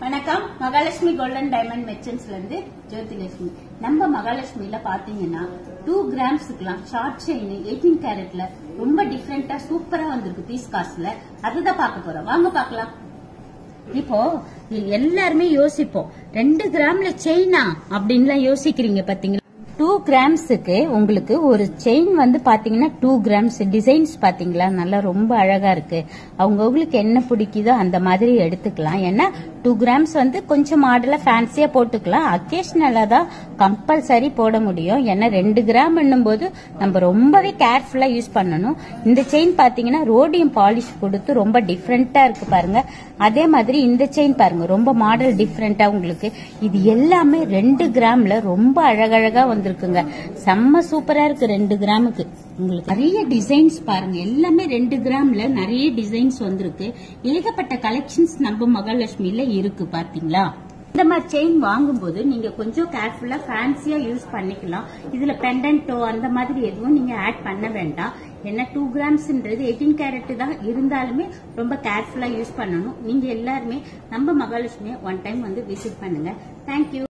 வணக்கம். Mahalakshmi golden diamond மெர்ச்சன்ட்ஸ்ல இருந்து ஜோதிலட்சுமி. நம்ம மகாலட்சுமியில பாத்தீங்கன்னா 2 கிராம்ஸ்க்குலாம் ஷார்ட் செயின் 18 கேரட்ல ரொம்ப டிஃபரெண்டா சூப்பரா வந்திருக்கு பீஸ் காசுல. அதுதான் பார்க்க போறோம். வாங்க பாக்கலாம். இப்போ எல்லாருமே யோசிப்போம் 2 கிராம்ல செயினா அப்படின்லாம் யோசிக்கிறீங்க பாத்தீங்களா. 2 கிராம்ஸுக்கு உங்களுக்கு ஒரு செயின் வந்து பாத்தீங்கன்னா 2 கிராம்ஸ் டிசைன்ஸ் பாத்தீங்களா, நல்லா ரொம்ப அழகா இருக்கு. அவங்களுக்கு என்ன பிடிக்குதோ அந்த மாதிரி எடுத்துக்கலாம். ஏன்னா 2 கிராம்ஸ் வந்து கொஞ்சம் மாடலா ஃபேன்சியா போட்டுக்கலாம். அக்கேஷனலா தான் கம்பல்சரி போட முடியும். ஏன்னா 2 கிராம் போது நம்ம ரொம்பவே கேர்ஃபுல்லா யூஸ் பண்ணணும். இந்த செயின் பாத்தீங்கன்னா ரோடியம் பாலிஷ் கொடுத்து ரொம்ப டிஃப்ரெண்டா இருக்கு பாருங்க. அதே மாதிரி இந்த செயின் பாருங்க, ரொம்ப மாடல் டிஃப்ரெண்டா உங்களுக்கு. இது எல்லாமே 2 கிராம்ல ரொம்ப அழகழகா வந்திருக்குங்க. செம்ம சூப்பரா இருக்கு. 2 கிராமுக்கு உங்களுக்கு நிறைய டிசைன்ஸ் பாருங்க. எல்லாமே 2 கிராம்ல நிறைய டிசைன்ஸ் வந்திருக்கு. ஏகப்பட்ட கலெக்ஷன்ஸ் நம்ம மகாலட்சுமியில இருக்கு பாத்தீங்களா. இந்த மாதிரி செயின் வாங்கும்போது நீங்க கொஞ்சம் கேர்ஃபுல்லா ஃபேன்சியா யூஸ் பண்ணிக்கலாம். இதுல பெண்டன்ட்டோ அந்த மாதிரி எதுவும் நீங்க ஆட் பண்ண வேண்டாம். ஏன்னா 2 கிராம்ஸ்ன்றது 18 கேரட் தான் இருந்தாலுமே ரொம்ப கேர்ஃபுல்லா யூஸ் பண்ணணும். நீங்க எல்லாருமே நம்ம மகாலட்சுமியை ஒன் டைம் வந்து விசிட் பண்ணுங்க. தேங்க்யூ.